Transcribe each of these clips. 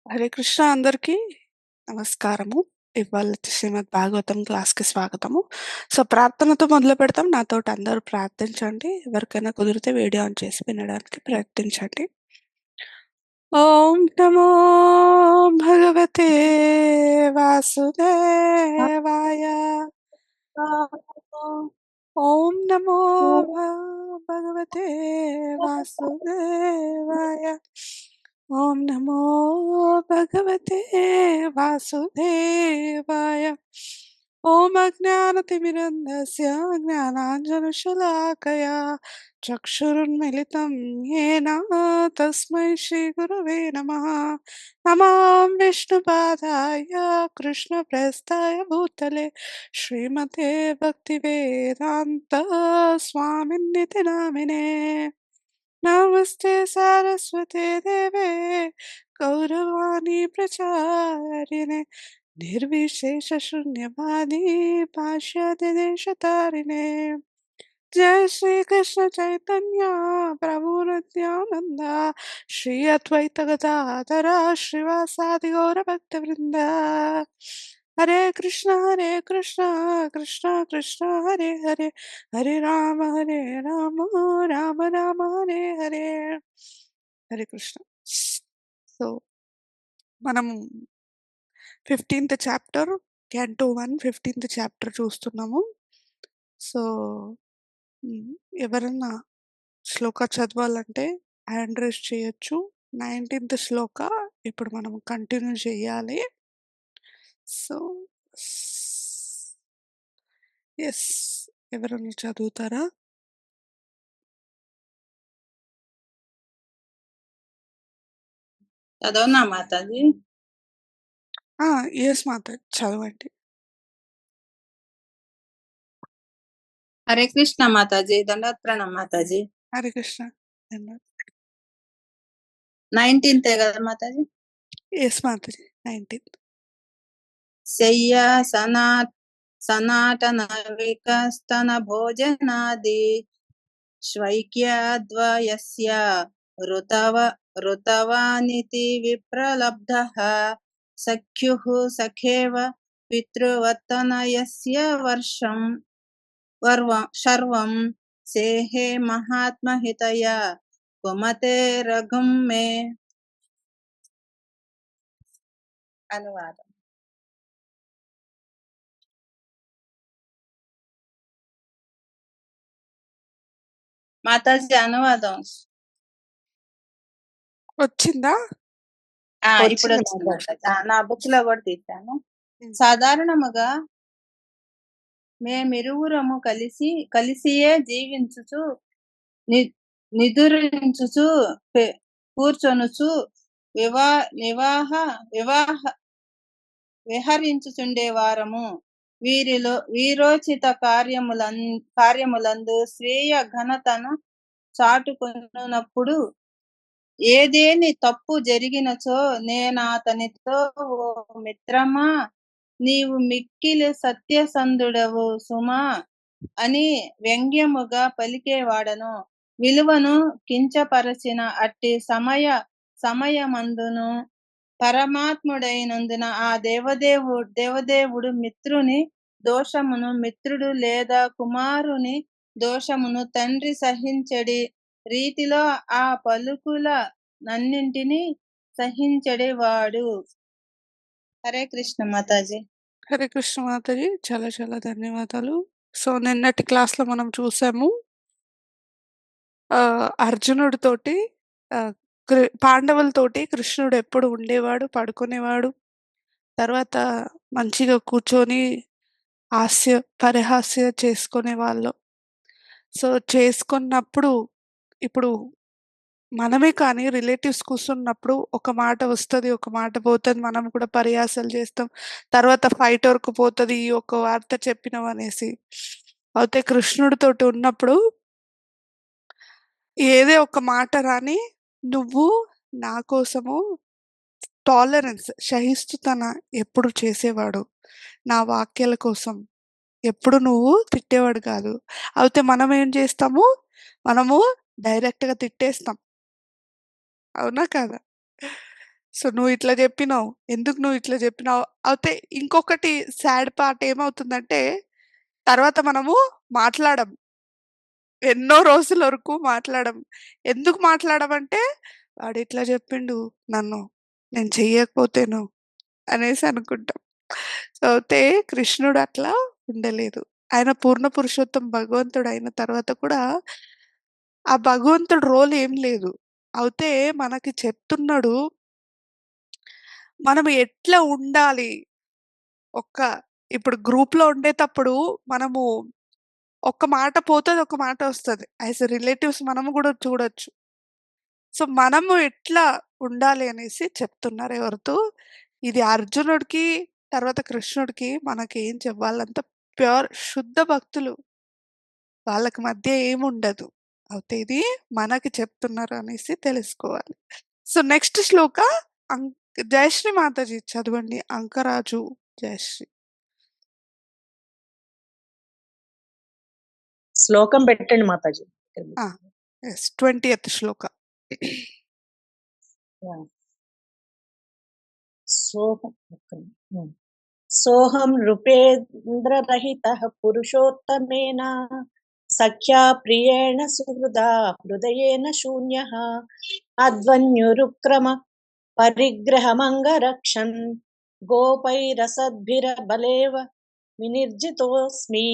హరే కృష్ణ అందరికీ నమస్కారము. ఇవాళటి శ్రీమద్ భాగవతం క్లాస్‌కి స్వాగతము. సో, ప్రార్థనతో మొదలుపెడతాం. నాతోటి అందరూ ప్రార్థించండి. ఎవరికైనా కుదిరితే వీడియో ఆన్ చేసి వినడానికి ప్రయత్నించండి. ఓం నమో భగవతే వాసుదేవాయ. ఓం నమో భగవతే వాసుదేవాయ. ఓం నమో భగవతే వాసుదేవాయ. ఓం అజ్ఞానతిమిరంధస్య జ్ఞానాంజనశలాకయా చక్షురున్మిలితం येन తస్మై శ్రీగురవే నమః. నమాం విష్ణుపాదాయ కృష్ణప్రస్థాయ భూతలే శ్రీమతే భక్తివేదాంత స్వామిన్నితి నామినే. నమస్తే సారస్వతే దేవే గౌరవాణి ప్రచారిణే నిర్విశేష శూన్యవాది పాశ్చాత్య దేశతారిణే. जय श्री कृष्ण चैतन्य प्रभु नित्यानंद श्री अद्वैत गदाधर श्रीवासादि गौर भक्त वृंद. हरे कृष्ण कृष्ण कृष्ण हरे हरे हरे राम राम राम हरे हरे. हरे कृष्ण. సో మనం 15th chapter canto 1 15th chapter చూస్తున్నాము. సో ఎవరన్నా శ్లోక చదవాలంటే హ్యాండ్ రైజ్ చేయొచ్చు. 19th శ్లోక ఇప్పుడు మనం కంటిన్యూ చేయాలి. సో ఎస్, ఎవరన్నా చదువుతారా? చదవనా మాతాజీ? ఎస్ మాత, చదవండి. హరే కృష్ణ మాతాజీ, దండాత్ ప్రణామ్ మాతాజీ. హరే కృష్ణ. 19th కదా మాతాజీ? Yes Mataji, 19th. శయ్య సనాతన వికస్తన భోజనాది శ్వైక్యద్వయస్య ఋతవానితి విప్రలబ్ధః సఖ్యుః సఖేవ పితృవత్తనయస్య శర్వం సేహే మహాత్మహితయ కుమతే రఘుం మే. అనువాదం. మాతాజీ అనువాదం వచ్చిందా? ఇప్పుడు వచ్చింది మాతాజీ. నా బుక్ లో కూడా తీశాను. సాధారణముగా మేమిరువురము కలిసియే జీవించుచు నిదురించుచు కూర్చొనుచు విహరించుచుండేవారము. వీరోచిత కార్యములందు స్వీయ ఘనతను చాటుకొనున్నప్పుడు ఏదేని తప్పు జరిగినచో నేనాతనితో, ఓ మిత్రమా, నీవు మిక్కిలి సత్యసంధుడవు సుమా అని వ్యంగ్యముగా పలికేవాడను. విలువను కించపరచిన అట్టి సమయమందును పరమాత్ముడైనందున ఆ దేవదేవుడు మిత్రుని దోషమును, మిత్రుడు లేదా కుమారుని దోషమును తండ్రి సహించడి రీతిలో ఆ పలుకుల నన్నింటినీ సహించడేవాడు. హరే కృష్ణ మాతాజీ. హరే కృష్ణ మాతాజీ, చాలా చాలా ధన్యవాదాలు. సో నిన్నటి క్లాస్లో మనం చూసాము అర్జునుడితోటి పాండవులతోటి కృష్ణుడు ఎప్పుడు ఉండేవాడు, పడుకునేవాడు. తర్వాత మంచిగా కూర్చొని పరిహాస్య చేసుకునేవాళ్ళు. సో చేసుకున్నప్పుడు ఇప్పుడు మనమే కానీ రిలేటివ్స్ కూర్చున్నప్పుడు ఒక మాట వస్తుంది, ఒక మాట పోతుంది, మనం కూడా పరిహాసాలు చేస్తాం. తర్వాత ఫైట్ వరకు పోతుంది, ఈ ఒక వార్త చెప్పినాం అనేసి. అయితే కృష్ణుడితోటి ఉన్నప్పుడు ఏదే ఒక మాట రాని నువ్వు నా కోసము టాలరెన్స్, సహిష్ణుతన ఎప్పుడు చేసేవాడు. నా వాక్యాల కోసం ఎప్పుడు నువ్వు తిట్టేవాడు కాదు. అయితే మనం ఏం చేస్తాము, మనము డైరెక్ట్గా తిట్టేస్తాం, అవునా కాదా? సో, నువ్విట్లా జెప్పినావు. ఎందుకు నువ్విట్లా జెప్పినావు? అయితే ఇంకొకటి సాడ్ పార్ట్ ఏమవుతుందంటే, తర్వాత మనము మాట్లాడం. ఎన్నో రోజుల వరకు మాట్లాడం. ఎందుకు మాట్లాడమంటే, వాడిట్లా జెప్పిండు నన్ను, నేను చెయ్యకపోతేను అనేసి అనుకుంటాం. సో, అయితే కృష్ణుడు అట్లా ఉండలేదు. ఆయన పూర్ణ పురుషోత్తం భగవంతుడయిన తర్వాత కూడా, ఆ భగవంతుడి రోల్ ఏం లేదు. అయితే మనకి చెప్తున్నాడు, మనం ఎట్లా ఉండాలి? ఒక్క ఇప్పుడు గ్రూప్‌లో ఉండేతప్పుడు మనము ఒక్క మాట పోతది, ఒక మాట వస్తది. యాస్ ఎ రిలేటివ్స్ మనము గూడా చూడొచ్చు. సో, మనము ఎట్లా ఉండాలి అనేసి చెప్తున్నారు ఎవరితో, ఇది అర్జునుడికి, తర్వాత కృష్ణుడికి మనకేం వాళ్ళంతా ప్యూర్ శుద్ధ భక్తులు. వాళ్ళకి మధ్య ఏముండదు. అయితే ఇది మనకి చెప్తున్నారు అనేసి తెలుసుకోవాలి. సో, నెక్స్ట్ శ్లోక అం జయశ్రీ మాతాజీ చదవండి. అంకరాజు జయశ్రీ. శ్లోకం పెట్టండి మాతాజీ. ఆ! యెస్. 20థ్ శ్లోక. యాహ్! సోహం హ్మ్. సోహం నృపేంద్రరహితః పురుషోత్తమేన సఖ్యా ప్రియేణ సుహృదా హృదయేన శూన్యః అధ్వన్యురుక్రమ పరిగ్రహమంగరక్షన్ గోపైరసద్భిరబలేవ వినిర్జితోస్మి.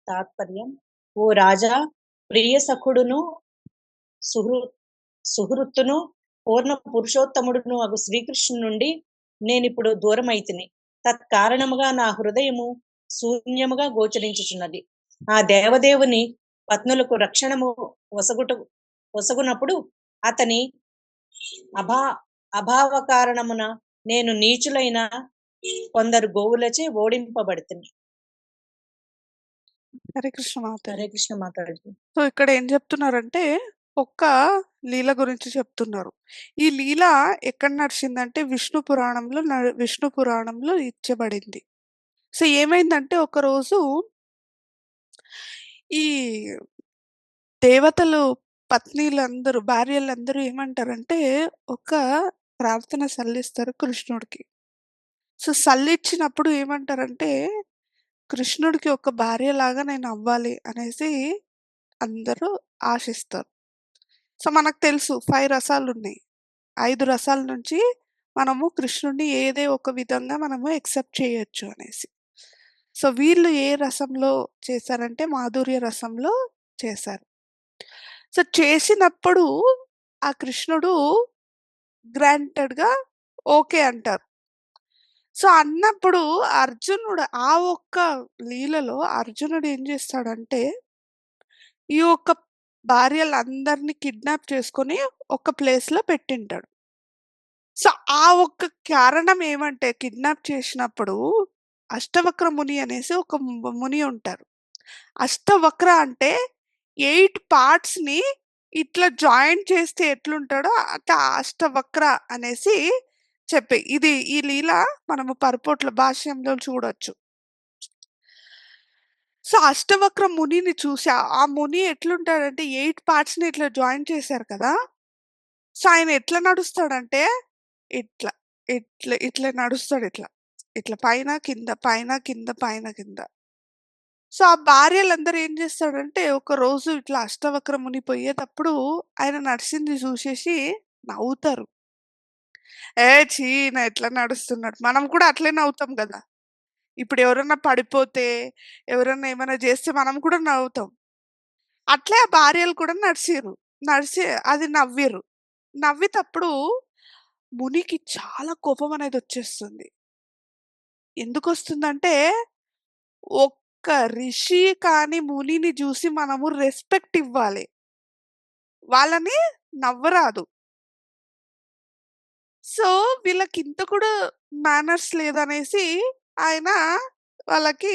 తాత్పర్యం: ఓ రాజా, ప్రియ సఖుడును సుహృత్తును పూర్ణ పురుషోత్తముడును అగు శ్రీకృష్ణు నుండి నేనిప్పుడు దూరమైతిని. తత్కారణముగా నా హృదయము శూన్యముగా గోచరించుచున్నది. ఆ దేవదేవుని పత్నులకు రక్షణము వసగునప్పుడు అతని అభా అభావ కారణమున నేను నీచులైన కొందరు గోవులచే ఓడింపబడుతుంది. హరే కృష్ణ మాతాజీ. హరే కృష్ణ మాతాజీ. సో, ఇక్కడ ఏం చెప్తున్నారంటే, ఒక్క లీల గురించి చెప్తున్నారు. ఈ లీల ఎక్కడ నడిచిందంటే విష్ణు పురాణంలో ఇచ్చబడింది. సో, ఏమైందంటే ఒకరోజు ఈ దేవతలు పత్నులందరూ, భార్యలందరూ ఏమంటారంటే, ఒక ప్రార్థన సల్లిస్తారు కృష్ణుడికి. సో, సల్లిచ్చినప్పుడు ఏమంటారంటే, కృష్ణుడికి ఒక భార్యలాగా నేనవ్వాలి అనేసి అందరూ ఆశిస్తారు. సో, మనకు తెలుసు 5 రసాలున్నాయి. 5 రసాల నుంచి మనము కృష్ణుడిని ఏదే ఒక విధంగా మనము యాక్సెప్ట్ చేయొచ్చు అనేసి. సో, వీళ్ళు ఏ రసంలో చేశారంటే మాధుర్య రసంలో చేశారు. సో, చేసినప్పుడు ఆ కృష్ణుడు గ్రాంటెడ్‌గా ఓకే అంటారు. సో, అన్నప్పుడు అర్జునుడు ఆ ఒక్క లీలలో అర్జునుడు ఏం చేస్తాడంటే, ఈ యొక్క భార్యలందరిని కిడ్నాప్ చేసుకొని ఒక ప్లేస్‌లో పెట్టింటాడు. సో, ఆ ఒక్క కారణం ఏమంటే కిడ్నాప్ చేసినప్పుడు అష్టవక్ర ముని అనేసి ఒక ముని ఉంటారు. అష్టవక్ర అంటే 8 పార్ట్స్‌ని ఇట్లా జాయింట్ చేస్తే ఎట్లుంటాడో అట్లా అష్టవక్ర అనేసి ఇది ఈ లీల మనము పరపోట్ల భాష్యంలో చూడొచ్చు. సో, అష్టవక్ర మునిని చూసి ఆ ముని ఎట్లుంటాడంటే 8 పార్ట్స్‌ని ఇట్లా జాయింట్ చేశారు కదా! సో, ఆయన ఎట్లా నడుస్తాడంటే ఇట్లా, ఇట్లా నడుస్తాడిట్లా. ఇట్లా పైన, కింద, పైన, కింద, పైన, కింద. సో, ఆ భార్యలందరూ ఏం చేస్తాడంటే, ఒకరోజు ఇట్లా అష్టవక్ర ముని పోయేతప్పుడు ఆయన నడిసింది చూసేసి నవ్వుతారు. ఏ ఛీ! ఈయన ఎట్లా నడుస్తున్నాడు. మనం కూడా అట్లే నవ్వుతాం గదా! ఇప్పుడు ఎవరన్నా పడిపోతే, ఎవరన్నా ఏమైనా చేస్తే మనం కూడా నవ్వుతాం. అట్లే ఆ భార్యలు కూడా నడిసిర్రు. అది నవ్విర్రు. నవ్వేతప్పుడు మునికి చాలా కోపం అనేదొచ్చేస్తుంది. ఎందుకొస్తుందంటే, ఒక్క రిషి కానీ, మునిని జూసి మనము రెస్పెక్ట్ ఇవ్వాలి. వాళ్ళని నవ్వరాదు. సో, వీళ్ళకింత కూడా మేనర్స్ లేదనేసి ఆయన వాళ్ళకి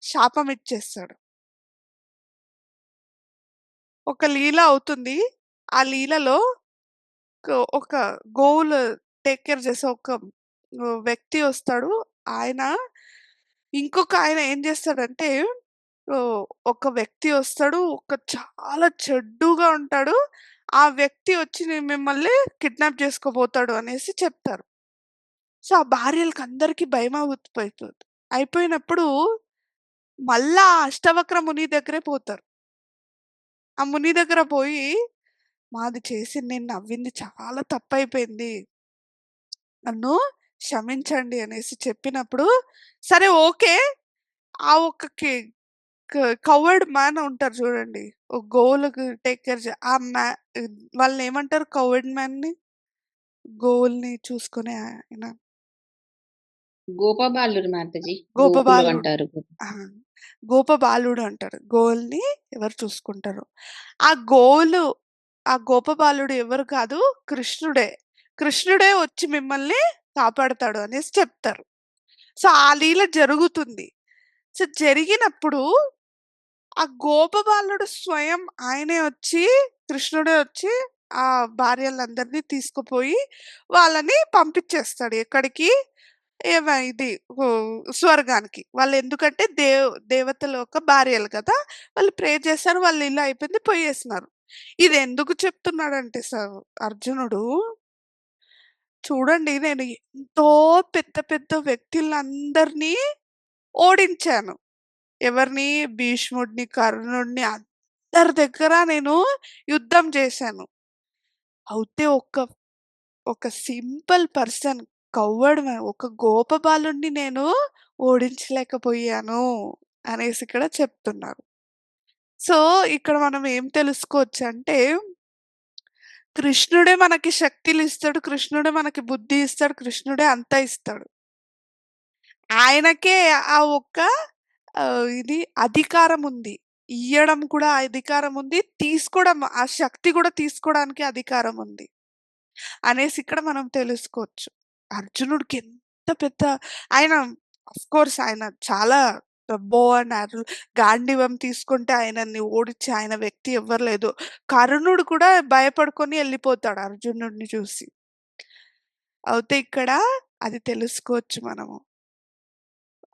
శాపం ఇచ్చేస్తాడు. ఒక లీల అవుతుంది. ఆ లీలలో ఒక గోవులు టేక్ కేర్ చేసే ఒక వ్యక్తి వస్తాడు. ఆయన ఇంకొక ఆయన ఏం చేస్తాడంటే ఒక వ్యక్తి వస్తాడు. చాలా చెడ్డుగా ఉంటాడు. ఆ వ్యక్తి వచ్చి మిమ్మల్ని కిడ్నాప్ చేసుకోబోతాడు అనేసి చెప్తారు. సో, ఆ భార్యలకందరికీ భయమైపోతది. అయిపోయినప్పుడు మళ్ళా ఆ అష్టవక్ర ముని దగ్గరే పోతారు. ఆ ముని దగ్గర పోయి, "మాది చేసింది నేను నవ్వింది చాలా తప్పైపోయింది. నన్ను క్షమించండి" అనేసి చెప్పినప్పుడు, సరే ఓకే. ఆ ఒక్క కవర్డ్ మ్యాన్ ఉంటారు చూడండి. ఒక గోవులకి టేక్ కేర్ ఆ వాళ్ళనేమంటారు కవర్డ్ మ్యాన్‌ని? గోవుల్ని చూసుకునే ఆయన. గోపబాలురు మాతాజీ. గోకులు గోపబాలుడు. అంటారు. ఆ! గోపబాలుడు అంటారు. గోవుల్ని ఎవరు చూసుకుంటారో. ఆ గోవులు ఆ గోపబాలుడు ఎవరు కాదు కృష్ణుడే. కృష్ణుడే వచ్చి మిమ్మల్ని కాపాడతాడు అనేసి చెప్తారు. సో, ఆ లీల జరుగుతుంది. సో, జరిగినప్పుడు ఆ గోపబాలుడు స్వయం ఆయనే వచ్చి కృష్ణుడే వచ్చి ఆ భార్యలందరిని తీసుకుపోయి వాళ్ళని పంపించేస్తాడు. ఎక్కడికి? ఇది స్వర్గానికి. వాళ్ళెందుకంటే దేవతల యొక్క భార్యలు కదా! వాళ్ళు ప్రే చేశారు. వాళ్ళ ఇల్లు అయిపోయింది పోయేసినారు. ఇదెందుకు చెప్తున్నాడంటే అర్జునుడు, చూడండి నేను ఎంతో పెద్ద పెద్ద వ్యక్తులందరినీ ఓడించాను. ఎవరిని? భీష్ముడిని, కర్ణుడిని అందరి దగ్గర నేను యుద్ధం చేశాను. అయితే ఒక సింపుల్ పర్సన్ ఒక గోపబాలుడిని నేను ఓడించలేకపోయాను అనేసి ఇక్కడ చెప్తున్నారు. సో, ఇక్కడ మనం ఏం తెలుసుకోవచ్చంటే, కృష్ణుడే మనకి శక్తులిస్తాడు. కృష్ణుడే మనకి బుద్ధి ఇస్తాడు. కృష్ణుడే అంతా ఇస్తాడు. ఆయనకే ఆ ఒక్క ఇది అధికారం ఉంది. ఇయ్యడం కూడా అధికారం ఉంది. తీసుకోవడం ఆ శక్తి కూడా తీసుకోవడానికి అధికారం ఉంది. అనేసి ఇక్కడ మనం తెలుసుకోవచ్చు. అర్జునుడికి ఎంత పెద్ద ఆయన ఆఫ్‌కోర్స్ ఆయన చాలా బో అండ్ యారో గాండీవం తీసుకుంటే ఆయనని ఓడించే ఆయన వ్యక్తి ఎవ్వరు లేదు. కర్ణుడు కూడా భయపడుకొని ఎళ్ళిపోతాడు అర్జునుడిని చూసి. అయితే ఇక్కడ అది తెలుసుకోవచ్చు మనము.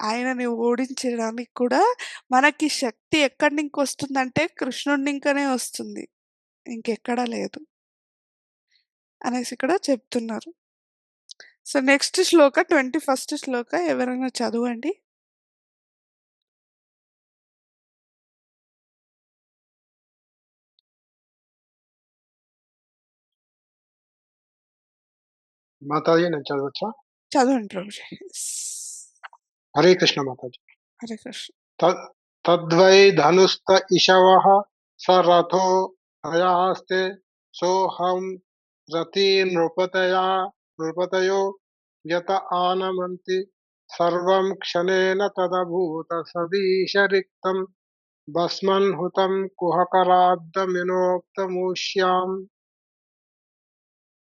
ఆయనని ఓడించడానికి కూడా మనకి శక్తి ఎక్కడి నుంకొస్తుందంటే కృష్ణుడి నుంకనే వస్తుంది. ఇంకెక్కడా లేదు. అనేసి ఇక్కడ చెప్తున్నారు. సో, నెక్స్ట్ శ్లోక 21 శ్లోక ఎవరైనా చదవండి. మాతాజీ నేను చదవచ్చా? చదవండి ప్రభుజీ. హరే కృష్ణ మాతాజీ. హరే కృష్ణ. తద్వై ధనుస్త ఇషవః స రథో హయాస్తే సోహం రతి నృపతయో యత ఆనమంతి సర్వం క్షణేన తదభూత సదీశ రిక్తం భస్మన్ హుతం కుహకరాద్దమినోక్తమూష్యాం.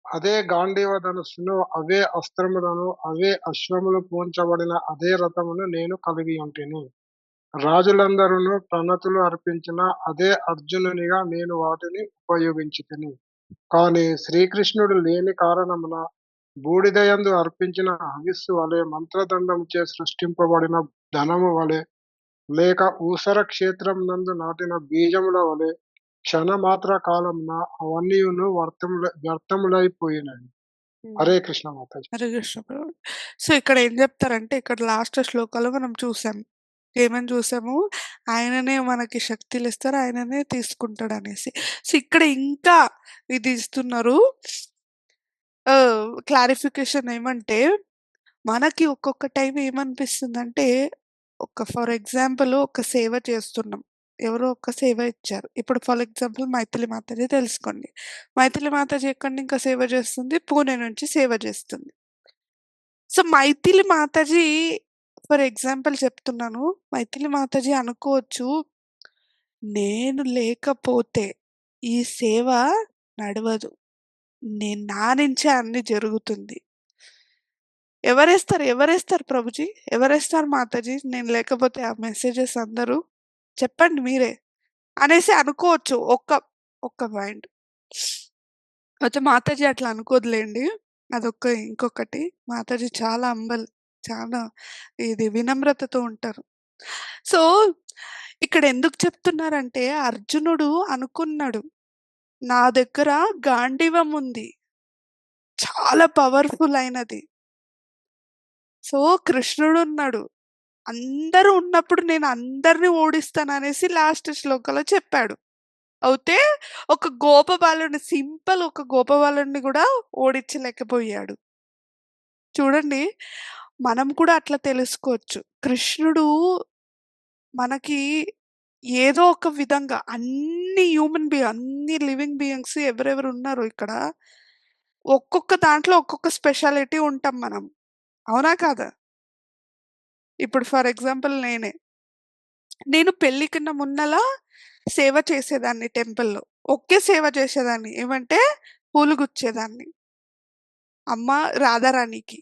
అదే గాంధీవ ధనుస్సును, అవే అస్త్రములను, అవే అశ్వములు పూంచబడిన అదే రథమును నేను కలిగి ఉంటిని. రాజులందరూ ప్రణతులు అర్పించిన అదే అర్జునునిగా నేను వాటిని ఉపయోగించితిని. కాని శ్రీకృష్ణుడు లేని కారణమున బూడిదయందు అర్పించిన హవిస్సు వలె, మంత్రదండముచే సృష్టింపబడిన ధనము వలె, లేక ఊసర క్షేత్రం నందు నాటిన బీజముల వలె క్షణమాత్ర కాలమున అవన్నీయును వ్యర్థములైపోయినవి. హరే కృష్ణ మాతాజీ. హరే కృష్ణ ప్రభు. సో, ఇక్కడ ఏం చెప్తారంటే ఇక్కడ లాస్ట్ శ్లోకాలో మనం చూసాం. ఏమని చూసాము? ఆయననే మనకి శక్తులిస్తారు. ఆయననే తీసుకుంటాడనేసి. సో, ఇక్కడ ఇంకా ఇది ఇస్తున్నారు. క్లారిఫికేషన్ ఏమంటే, మనకి ఒక్కొక్క టైం ఏమనిపిస్తుందంటే, ఫర్ ఎగ్జాంపుల్ ఒక సేవ చేస్తున్నాం. ఎవరో ఒక సేవ ఇచ్చారు. ఇప్పుడు ఫర్ ఎగ్జాంపుల్ మైథిలి మాతాజీ తెలుసుకోండి. మైథిలి మాతాజీ ఎక్కడి నుంచి సేవ చేస్తుంది? పూణే నుంచి సేవ చేస్తుంది. So, Maithili Mataji for example చెప్తున్నాను. మైథిలి మాతాజీ అనుకోవచ్చు, నేను లేకపోతే ఈ సేవ నడవదు. నా నుంచే అన్నీ జరుగుతుంది. ఎవరేస్తారు ప్రభుజీ? ఎవరేస్తారు మాతాజీ? నేను లేకపోతే ఆ మెసేజెస్ అందరూ? చెప్పండి మీరే. అనేసి అనుకోవచ్చు. ఒక్క మైండ్. అయితే మాతాజీ అట్లా అనుకోదులెండి. ఇంకొకటి మాతాజీ చాలా చాలా ఇది వినమ్రతతో ఉంటారు. సో, ఇక్కడ ఎందుకు చెప్తున్నారంటే అర్జునుడు అనుకున్నాడు. నా దగ్గర గాండివం ఉంది. చాలా పవర్‌ఫుల్ అయినది. సో, కృష్ణుడున్నాడు. అందరూ ఉన్నప్పుడు నేను అందరిని ఓడిస్తాననేసి లాస్ట్ శ్లోకంలో చెప్పాడు. అయితే ఒక గోపబాలుడిని సింపుల్ ఒక గోపబాలుడిని గూడా ఓడించలేకపోయాడు. చూడండి, మనం కూడా అట్లా తెలుసుకోవచ్చు. కృష్ణుడు మనకి ఏదో ఒక విధంగా అన్ని లివింగ్ బీయింగ్స్ ఎవరెవరు ఉన్నారో ఇక్కడ, ఒక్కొక్క దాంట్లో ఒక్కొక్క స్పెషాలిటీ ఉంటాం మనం. అవునా కాదా? ఇప్పుడు ఫర్ ఎగ్జాంపుల్ నేను పెళ్ళికన్నా మున్నలా సేవ చేసేదాన్ని టెంపుల్‌లో. ఒకే సేవ చేసేదాన్ని. ఏమంటే పూలు గుచ్చేదాన్ని. అమ్మ రాధారాణికి.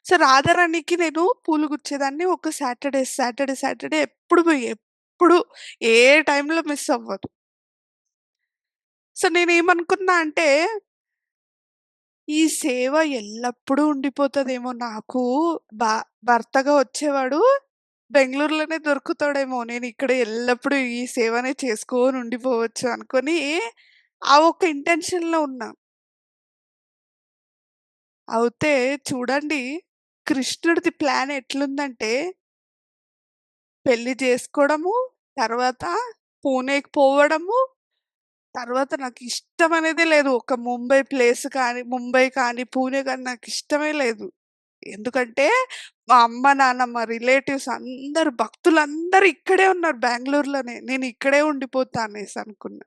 సో, రాధారాణికి నేను పూలు గుచ్చేదాన్ని. ఒక సాటర్‌డే ఎప్పుడు ఏ టైంలో మిస్ అవ్వదు. సో, నేనేమనుకున్నా అంటే, ఈ సేవ ఎల్లప్పుడూ ఉండిపోతదేమో నాకు భ భర్తగా వచ్చేవాడు బెంగుళూరులోనే దొరుకుతాడేమో. నేనిక్కడ ఎల్లప్పుడూ ఈ సేవనే చేసుకోని ఉండిపోవచ్చు అనుకోని, ఆ ఒక్క ఇంటెన్షన్‌లో ఉన్నా. అయితే చూడండి, కృష్ణుడిది ప్లాన్ ఎట్లుందంటే, పెళ్లి జేసుకోవడము, తర్వాత పూణేకి పోవడము, తర్వాత నాకిష్టమనేదే లేదు. ఒక ముంబై కానీ, పూణే కానీ నాకిష్టమే లేదు. ఎందుకంటే, మా అమ్మ, నాన్న, మా రిలేటివ్స్ అందరూ భక్తులందరూ ఇక్కడే ఉన్నారు బెంగుళూరులోనే. నేనిక్కడే ఉండిపోతా అనేసనుకున్నా.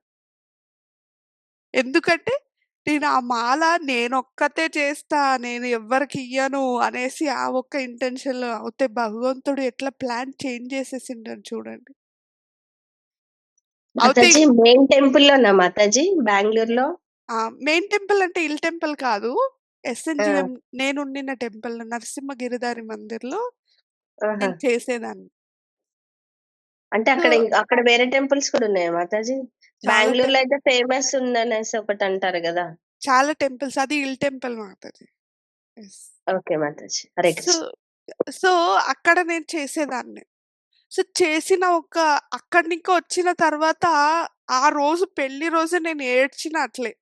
ఎందుకంటే, నేను ఆ మాల నేనొక్కతే చేస్తా, నేను ఎవ్వరికియ్యను అనేసి ఆ ఒక్క ఇంటెన్షన్‌లో అవుతే భగవంతుడు ఎట్లా ప్లాన్ చేంజ్ చేసేసిండని చూడండి. అవుతే మాతాజీ మెయిన్ టెంపుల్‌లోనా మాతాజీ బెంగుళూరులో? మెయిన్ టెంపుల్ అంటే ఇల్ టెంపుల్ కాదు. ఆ! ఎస్ఎన్‌జీఎం నేనుండిన టెంపుల్ నరసింహ గిరిధారి మందిర్‌లో ఆహా! నేను చేసేదాన్ని. అంటే సో, అక్కడ వేరే టెంపుల్స్ కూడా ఉన్నాయా మాతాజీ? చాలా బెంగుళూరులో అయితే ఫేమస్ ఉందనేసి ఒకటంటారు గదా! చాలా టెంపుల్స్ అది ఇల్ టెంపుల్ మాతది. Yes. Okay Mataji. Hare so, Krishna. So అక్కడ నేను చేసేదాన్ని. సో, చేసిన అక్కడి నుంచి వచ్చిన తర్వాత ఆ రోజు పెళ్లి రోజు నేను ఏడ్చిన అట్లే.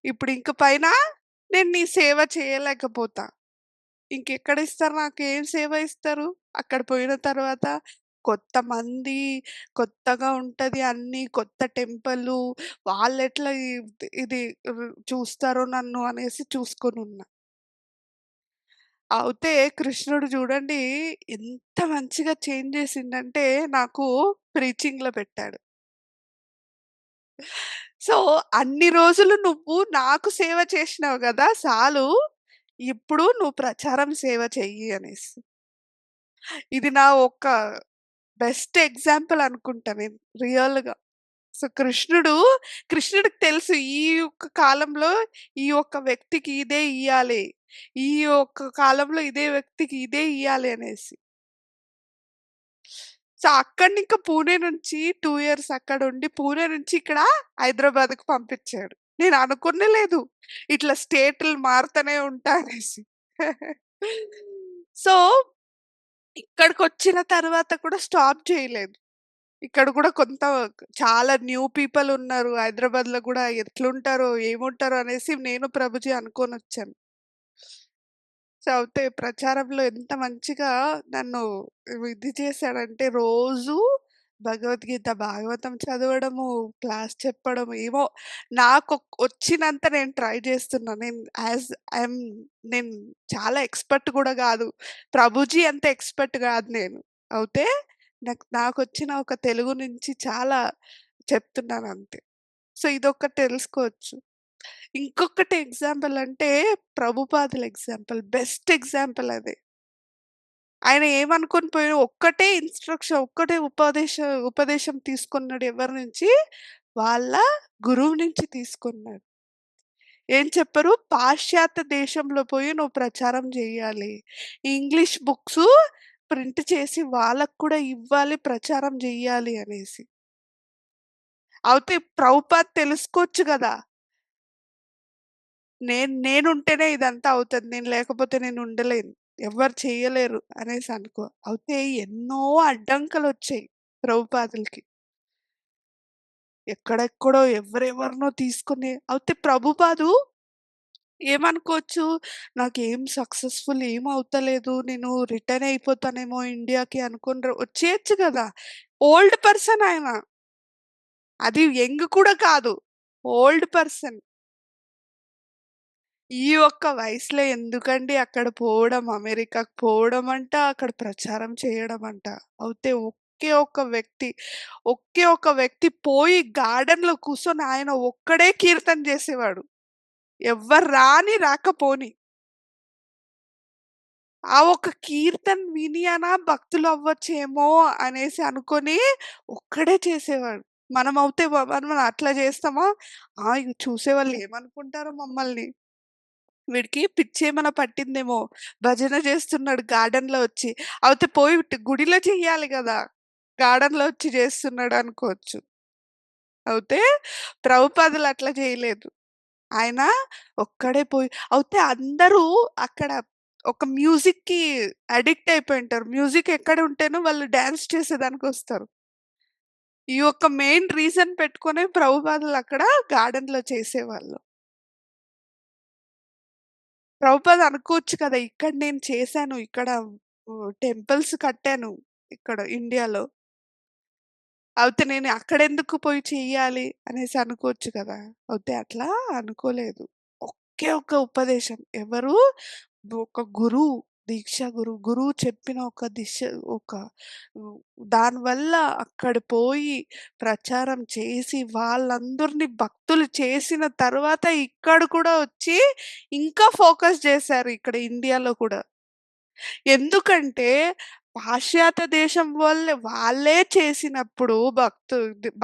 ఇప్పుడు ఇంక పైన నేను నీ సేవ చేయలేకపోతా. ఇంకెక్కడిస్తారు నాకేం సేవ ఇస్తారు? అక్కడ పోయిన తర్వాత కొత్తమంది, కొత్తగా ఉంటది అన్నీ, కొత్త టెంపులు వాళ్ళెట్లా ఇది చూస్తారో నన్ను అనేసి చూసుకొనున్నా. అయితే కృష్ణుడు చూడండి ఎంత మంచిగా చేంజ్ చేసిండంటే నాకు ప్రీచింగ్‌లో పెట్టాడు. సో, అన్ని రోజులు నువ్వు నాకు సేవ చేసినావు గదా! సాలు. ఇప్పుడు నువ్వు ప్రచారం సేవ చెయ్యి అనేసి. ఇది నా ఒక బెస్ట్ ఎగ్జాంపుల్ అనుకుంటా నేను రియల్‌గా. సో, కృష్ణుడికి తెలుసు ఈ యొక్క కాలంలో ఈ ఒక్క వ్యక్తికి ఇదే ఇయ్యాలి. ఈ ఒక్క కాలంలో ఇదే వ్యక్తికి ఇదే ఇయ్యాలి అనేసి. సో, అక్కడి పూణే నుంచి 2 ఇయర్స్ అక్కడుండి, పూణే నుంచి ఇక్కడ హైదరాబాద్‌కి పంపిచ్చాడు. నేను అనుకునే లేదు. ఇట్లా స్టేటులు మారుతూనే ఉంటా అనేసి. సో, ఇక్కడికొచ్చిన తర్వాత కూడా స్టాప్ చేయలేదు. ఇక్కడ కూడా చాలా న్యూ పీపుల్ ఉన్నారు. హైదరాబాద్‌లో గూడా ఎట్లుంటారో, ఏముంటారో అనేసి నేను ప్రభుజీ అనుకోనొచ్చాను. సో, అయితే ప్రచారంలో ఎంత మంచిగా నన్ను ఇది చేశాడంటే రోజూ భగవద్గీత, భాగవతం చదవడము, క్లాస్ చెప్పడం ఏమో వచ్చినంత నేను ట్రై చేస్తున్నా. ఐయామ్ నేను చాలా ఎక్స్‌పర్ట్ గూడా గాదు. ప్రభుజీ అంత ఎక్స్‌పర్ట్ గాదు నేను. అయితే నాకొచ్చిన ఒక తెలుగు నుంచి చాలా చెప్తున్నానంతే. సో, ఇదొక్కటి తెలుసుకోవచ్చు. ఇంకొకటి ఎగ్జాంపుల్ అంటే ప్రభుపాదుల ఎగ్జాంపుల్. బెస్ట్ ఎగ్జాంపుల్ అది. ఆయన ఏమనుకోని పోయారు ఒక్కటే ఒక్కటే ఉపదేశం తీసుకున్నాడు ఎవరి నుంచి? వాళ్ళ గురువు నుంచి తీసుకున్నాడు. ఏం చెప్పారు? పాశ్చాత్య దేశంలో పోయి నువ్వు ప్రచారం జేయాలి. ఇంగ్లీష్ బుక్సు ప్రింట్ చేసి వాళ్ళకి కూడా ఇవ్వాలి, ప్రచారం జెయ్యాలి అనేసి. అయితే ప్రభుపాద్ తెలుసుకోవచ్చు గదా! నేనుంటేనే ఇదంతా అవుతది. నేను లేకపోతే నేను ఉండలేను. ఎవ్వరు చెయ్యలేరు అనేసి అనుకో. అయితే ఎన్నో అడ్డంకులొచ్చాయి ప్రభుపాదులకి. ఎక్కడెక్కడో ఎవరెవరినో తీసుకొని అయితే ప్రభుపాదు ఏమనుకోవచ్చు, నాకేం సక్సెస్‌ఫుల్ ఏం అవుతలేదు. నేను రిటర్న్ అయిపోతానేమో ఇండియాకి అనుకుని వచ్చేయొచ్చు గదా! ఓల్డ్ పర్సన్ ఆయన. అది యంగ్ కూడా కాదు. Old person. ఈ ఒక్క వయసులో ఎందుకండి అక్కడ పోవడం, అమెరికాకి పోవడం అంట, అక్కడ ప్రచారం చేయడం అంట. అయితే ఒకే ఒక వ్యక్తి పోయి గార్డెన్‌లో కూర్చొని ఆయన ఒక్కడే కీర్తన చేసేవాడు. ఎవ్వరు రాకపోని. ఆ ఒక్క కీర్తన విని అనా భక్తులు అవ్వచ్చేమో అనేసి అనుకోని ఒక్కడే చేసేవాడు. మనమవుతే మనం అట్లా చేస్తామా? ఇగ చూసేవాళ్ళు ఏమనుకుంటారో మమ్మల్ని. వీడికి పిచ్చేమన్నా పట్టిందేమో! భజన చేస్తున్నాడు గార్డెన్‌లో వచ్చి. అవతే పోయి గుడిలో చెయ్యాలి గదా! గార్డెన్‌లో వచ్చి చేస్తున్నాడు అనుకోవచ్చు. అయితే ప్రభుపాదులు అట్లా చేయలేదు. ఆయన ఒక్కడే పోయి అయితే అందరూ అక్కడ ఒక మ్యూజిక్‌కి అడిక్ట్ అయిపోయుంటారు. మ్యూజిక్ ఎక్కడ ఉంటేనో వాళ్ళు డాన్స్ చేసేదానికొస్తారు. ఈ యొక్క మెయిన్ రీజన్ పెట్టుకొనే ప్రభుపాదులు అక్కడ గార్డెన్‌లో చేసేవాళ్ళు. ప్రభుపాద అనుకోవచ్చు కదా! ఇక్కడ నేను చేశాను. ఇక్కడ టెంపుల్స్ కట్టాను. ఇక్కడ ఇండియాలో. అయితే నేను అక్కడెందుకు పోయి చెయ్యాలి అనేసి అనుకోవచ్చు కదా! అయితే అట్లా అనుకోలేదు. ఒకే ఒక్క ఉపదేశం. ఎవరు? ఒక గురువు, దీక్షా గురువు. గురువు చెప్పిన ఒక హ్మ్, దానివల్ల అక్కడ పోయి ప్రచారం చేసి వాళ్ళందరిని భక్తులు చేసిన తర్వాత ఇక్కడ కూడా వచ్చి ఇంకా ఫోకస్ చేశారు ఇక్కడ ఇండియాలో కూడా. ఎందుకంటే పాశ్చాత్య దేశం వాళ్ళే చేసినప్పుడు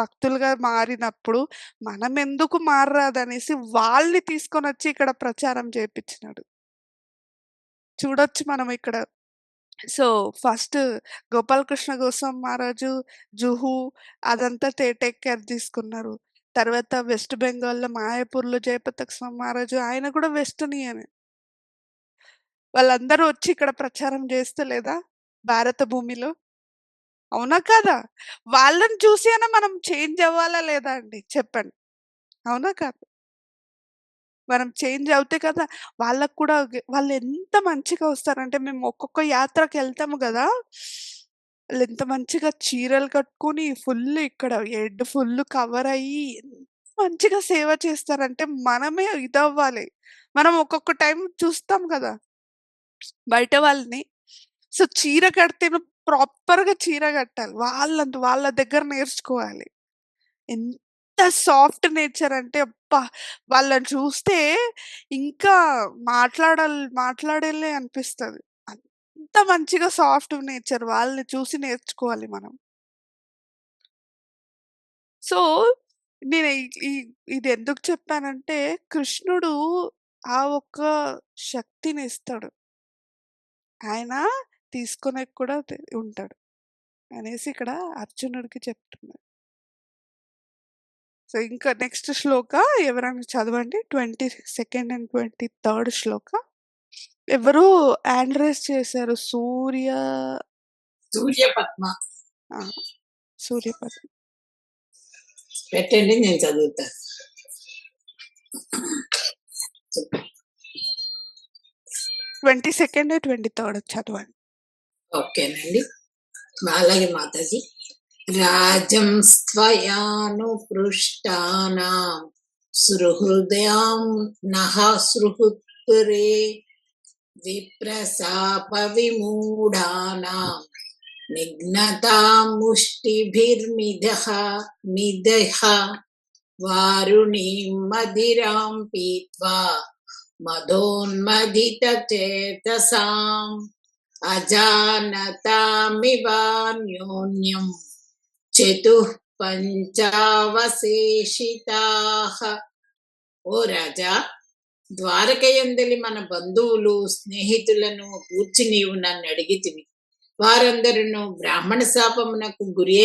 భక్తులుగా మారినప్పుడు మనమెందుకు మారరాదనేసి వాళ్ళని తీసుకొనొచ్చి ఇక్కడ ప్రచారం చేపిచ్చినాడు. చూడొచ్చు మనం ఇక్కడ. సో, ఫస్ట్ గోపాలకృష్ణ గోస్వామి మహారాజు, జుహు అదంతా టేక్ కేర్ తీసుకున్నారు. తర్వాత వెస్ట్ బెంగాల్‌లో మాయాపూర్‌లో జయప్రతాప్ స్వామి మహారాజు ఆయన కూడా వెస్టర్నియనే. వాళ్ళందరూ వచ్చి ఇక్కడ ప్రచారం చేస్తలేదా? భారత భూమిలో. అవునా కాదా? వాళ్ళని చూసి అయినా మనం చేంజ్ అవ్వాలా లేదా అండి? చెప్పండి. అవునా కాదా? మనం చేంజ్ అవుతే కదా! వాళ్ళకి కూడా వాళ్ళెంత మంచిగా వస్తారంటే మేము ఒక్కొక్క యాత్రకెళ్తాము గదా! ఆళ్ళెంత మంచిగా చీరలు కట్టుకొని ఫుల్ ఇక్కడ హెడ్ ఫుల్ కవర్ అయ్యి ఎంత మంచిగా సేవ చేస్తారంటే మనమే ఇదవ్వాలి. మనం ఒక్కొక్క టైం చూస్తాం గదా! బయట వాళ్ళని. సో, చీర కడితేను ప్రాపర్‌గా చీర కట్టాలి. వాళ్ళ దగ్గర నేర్చుకోవాలి. ఎంత సాఫ్ట్ నేచర్ అంటే అబ్బా! వాళ్ళని చూస్తే ఇంకా మాట్లాడాలే అనిపిస్తది. అంత మంచిగా సాఫ్ట్ నేచర్ వాళ్ళని చూసి నేర్చుకోవాలి మనం. సో, నేను ఈ ఇదెందుకు చెప్పానంటే కృష్ణుడు ఆ ఒక్క శక్తినిస్తాడు. ఆయన తీసుకొనేకి కూడా ఉంటాడు. అనేసి ఇక్కడ అర్జునుడికి చెప్తున్నాడు. సో, ఇంకా నెక్స్ట్ శ్లోక ఎవరైనా చదవండి. 22nd అండ్ 23rd శ్లోక. ఎవరు హ్యాండ్ రైజ్ చేశారు? సూర్యపద్మ ఆ! సూర్యపద్మ. పెట్టండి, నేను చదువుతా. 22nd, 23rd చదవండి. ఓకేనండి, అలాగే మాతాజీ. రాజం స్త్వయానుపృష్టానాం సుహృదయాం నః సుహృత్పురే విప్రశాప విమూఢానాం నిఘ్నతాం ముష్టిభిర్మిదః వారుణీం మదిరాం పీత్వా మదోన్మదిత చేతసాం అజానతామివాన్యోన్యం చతుః పంచావశేషితాః. ఓ రాజా, ద్వారకయందలి మన బంధువులు స్నేహితులను గూర్చి నీవు నన్ను అడిగితివి. వారందరూ బ్రాహ్మణ శాపమునకు గురి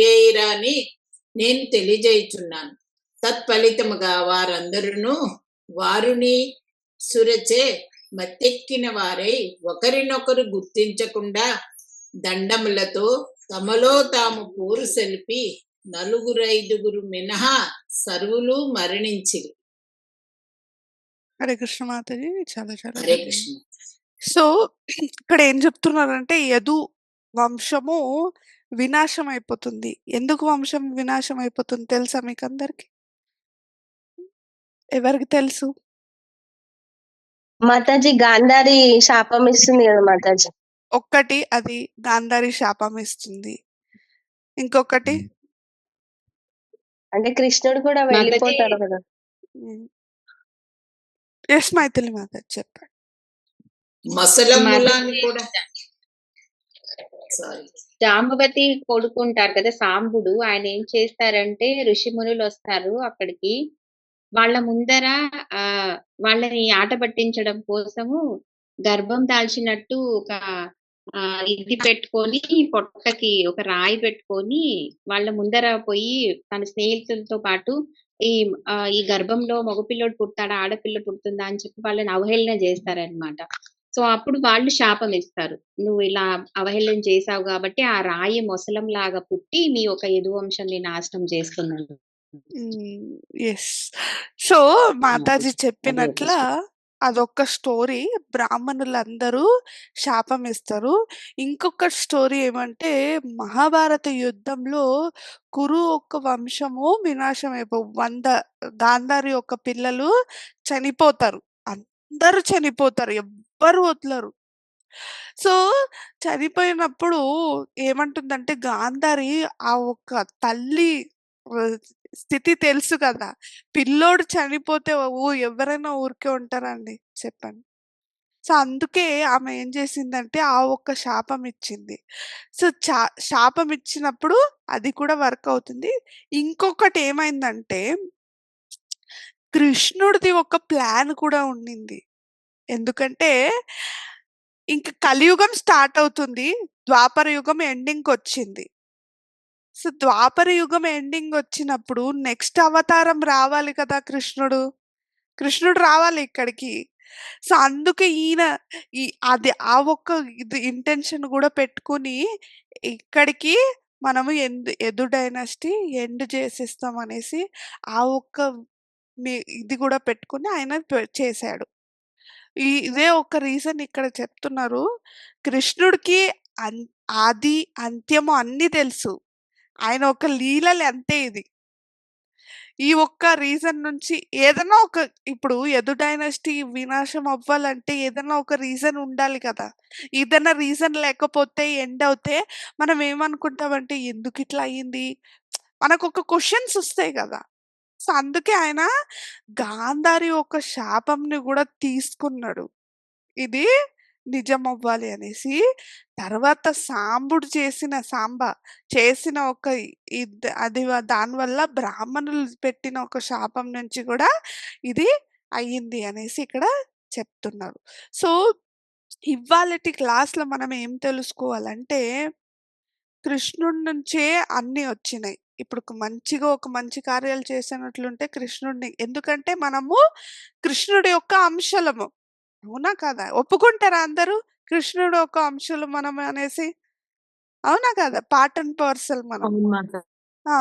అయిరాని నేను తెలియజేయుచున్నాను. తత్ఫలితముగా వారందరూ వారుని సురచే మత్తెక్కిన వారై ఒకరినొకరు గుర్తించకుండా దండములతో తమలో తాము పోరు సెలిపి నలుగురు ఐదుగురు మినహా సర్వులు మరణించిరి. హరే కృష్ణ మాతాజీ. చాలా చాలా హరే ధన్యవాదాలు. కృష్ణ. సో ఇక్కడ ఏం చెప్తున్నారంటే యదు వంశము వినాశం అయిపోతుంది. ఎందుకు వంశం వినాశం అయిపోతుంది తెలుసా మీకు అందరికి? ఎవరికి తెలుసు? మాతాజీ గాంధారి శాపం ఇస్తుంది కదా మాతాజీ. ఒక్కటి అది గాంధారి శాపం ఇస్తుంది. ఇంకొకటి అంటే కృష్ణుడు కూడా మాతాజీ వెళ్ళిపోతాడు కదా. ఎస్ మైథిలి మాతాజీ చెప్పండి. మసలములని మాతాజీ కూడా సారీ జాంబవతి కొడుకుంటారు కదా సాంబుడు, ఆయన ఏం చేస్తారంటే ఋషిమునులు వస్తారు అక్కడికి, వాళ్ళ ముందర వాళ్ళని ఆట పట్టించడం కోసము గర్భం దాల్చినట్టు ఒక ఇది పెట్టుకొని పొట్టకి ఒక రాయి పెట్టుకొని వాళ్ళ ముందర పోయి తన స్నేహితులతో పాటు ఈ గర్భంలో మగపిల్లడు పుడతాడా ఆడపిల్ల పుడుతుందా అని చెప్పి వాళ్ళని అవహేళన చేస్తారనమాట. సో అప్పుడు వాళ్ళు శాపం ఇస్తారు, నువ్వు ఇలా అవహేళన చేసావు కాబట్టి ఆ రాయి మొసలం లాగా పుట్టి మీ ఒక యదువంశాన్ని నాశనం చేస్తున్నాడు. ఎస్. సో మాతాజీ హరే చెప్పినట్ల కృష్ణ. అదొక స్టోరీ. బ్రాహ్మణులందరూ శాపం ఇస్తారు. ఇంకొక స్టోరీ ఏమంటే మహాభారత యుద్ధంలో కురు ఒక వంశము వినాశం 100 గాంధారి యొక్క పిల్లలు చనిపోతారు. అందరూ చనిపోతారు. ఎవ్వరు వదలరు. సో చనిపోయినప్పుడు ఏమంటుందంటే గాంధారి ఆ ఒక్క తల్లి స్థితి తెలుసు కదా! పిల్లోడు చనిపోతే ఎవరైనా ఊరికే ఉంటారండి చెప్పండి. సో అందుకే ఆమె ఏం చేసిందంటే ఆ ఒక్క శాపం ఇచ్చింది. సో శాపం ఇచ్చినప్పుడు అది కూడా వర్క్ అవుతుంది. ఇంకొకటి ఏమైందంటే కృష్ణుడిది ఒక ప్లాన్ కూడా ఉండింది. ఎందుకంటే ఇంక కలియుగం స్టార్ట్ అవుతుంది. ద్వాపర యుగం ఎండింగ్‌కొచ్చింది. సో ద్వాపర యుగం ఎండింగ్ వచ్చినప్పుడు నెక్స్ట్ అవతారం రావాలి కదా కృష్ణుడు. కృష్ణుడు రావాలి ఇక్కడికి. సో అందుకే ఈయన అది ఆ ఒక్క ఇది ఇంటెన్షన్ కూడా పెట్టుకొని ఇక్కడికి మనము యదు డైనాసిటీ ఎండ్ చేసేస్తాం అనేసి ఆ ఒక్క ఇది కూడా పెట్టుకొని ఆయన చేశాడు. ఇదే ఒక రీజన్ ఇక్కడ చెప్తున్నారు. కృష్ణుడికి ఆది, అంత్యము అన్నీ తెలుసు. ఆయన ఒక లీలలు అంతే ఇది. ఈ ఒక్క రీజన్ నుంచి ఏదైనా ఒక ఇప్పుడు యదు డైనాసిటీ వినాశం అవ్వాలంటే ఏదైనా ఒక రీజన్ ఉండాలి కదా! ఏదైనా రీజన్ లేకపోతే ఎండ్ అవుతే మనం ఏమనుకుంటామంటే ఎందుకు ఇట్లా అయింది? మనకొక క్వెషన్స్ వస్తాయి కదా! సో అందుకే ఆయన గాంధారి ఒక శాపంని కూడా తీసుకున్నాడు. ఇది నిజం అవ్వాలి అనేసి. తర్వాత సాంబుడు చేసిన ఒక అది దానివల్ల బ్రాహ్మణులు పెట్టిన ఒక శాపం నుంచి కూడా ఇది అయ్యింది అనేసి ఇక్కడ చెప్తున్నారు. సో ఇవాళటి క్లాస్‌లో మనం ఏం తెలుసుకోవాలంటే కృష్ణుడి నుంచే అన్నీ వచ్చినాయి. ఇప్పుడు ఒక మంచి కార్యాలు చేసినట్లుంటే కృష్ణుడిని ఎందుకంటే మనము కృష్ణుడి యొక్క అంశలము. అవునా కాదా? ఒప్పుకుంటారా అందరూ? కృష్ణుడు ఒక అంశలు మనం అనేసి. అవునా కాదా? పార్ట్ అండ్ పార్సెల్ మనం. అవును మాత. ఆ!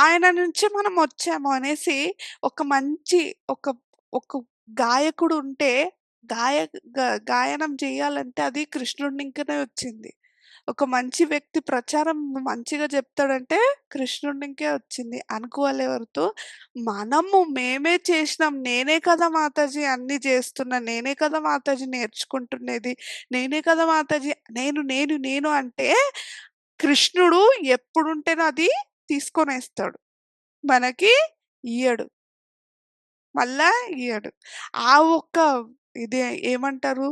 ఆయన నుంచి మనం వచ్చాము అనేసి ఒక మంచి ఒక ఒక గాయకుడు ఉంటే గాయనం చేయాలంటే అది కృష్ణుడి నుంకనే వచ్చింది. ఒక మంచి వ్యక్తి ప్రచారం మంచిగా చెప్తాడంటే కృష్ణుడి నుంకే వచ్చింది. అనుకోవాలెవరితో మేమే చేసినాం. నేనే కదా మాతాజీ అన్నీ చేస్తున్నా. నేనే కదా మాతాజీ నేర్చుకుంటున్నది. నేనే కదా మాతాజీ నేను అంటే కృష్ణుడు ఎప్పుడుంటేనో అది తీసుకొనేస్తాడు. మనకి ఇయ్యడు. మళ్ళా ఇయ్యడు. ఆ ఒక్క ఇది ఏమంటారు?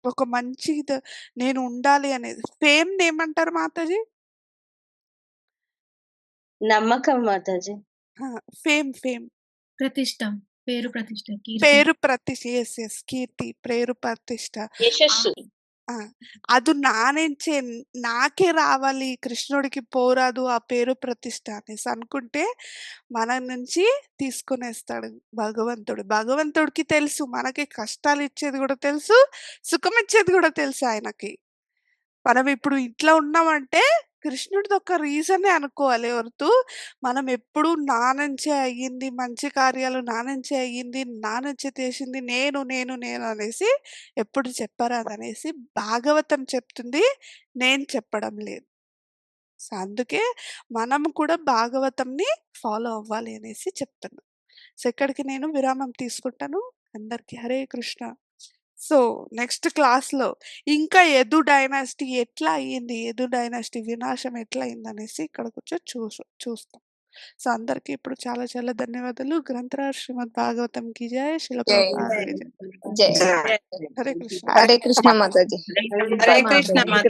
ఒక మంచి నేను ఉండాలి అనేది. ఫేమ్‌ని ఏమంటారు మాతాజీ? నమ్మకం మాతాజీ. ఫేమ్. ప్రతిష్ట. పేరు ప్రతిష్ట. కీర్తి. పేరు ప్రతిష్ట. యెస్. కీర్తి, పేరు ప్రతిష్ట. యశస్సు. అది నాకే రావాలి. కృష్ణుడికి పోరాదు ఆ పేరు ప్రతిష్ట అనేసి అనుకుంటే మన నుంచి తీసుకొనేస్తాడు భగవంతుడు. భగవంతుడికి తెలుసు మనకి కష్టాలు ఇచ్చేది కూడా తెలుసు. సుఖం ఇచ్చేది కూడా తెలుసు ఆయనకి. మనం ఇప్పుడు ఇట్లా ఉన్నామంటే కృష్ణుడిది ఒక రీజనే అనుకోవాలి ఎవరితో మనం ఎప్పుడు నా నుంచే అయ్యింది, మంచి కార్యాలు నా నుంచే అయ్యింది, నా నుంచే చేసింది నేను, నేను, నేను అనేసి ఎప్పుడు చెప్పరాదనేసి భాగవతం చెప్తుంది. నేను చెప్పడం లేదు. సో, అందుకే మనం కూడా భాగవతంని ఫాలో అవ్వాలి అనేసి చెప్తున్నా. సో, ఇక్కడికి నేను విరామం తీసుకుంటాను. అందరికీ హరే కృష్ణ. సో, నెక్స్ట్ క్లాస్‌లో ఇంకా యదు డైనాసిటీ ఎట్లా అయ్యింది? యదు డైనాసిటీ వినాశం ఎట్లా అయిందనేసి ఇక్కడ కూర్చొని చూస్తాం. సో, అందరికీ ఇప్పుడు చాలా చాలా ధన్యవాదాలు. గ్రంథరాజ్ శ్రీమద్ భాగవతం కీ జై. శిల జై ప్రభుపాద్ కీ జై. జై హరే కృష్ణ. హరే కృష్ణ మాతాజీ హరే కృష్ణ మాత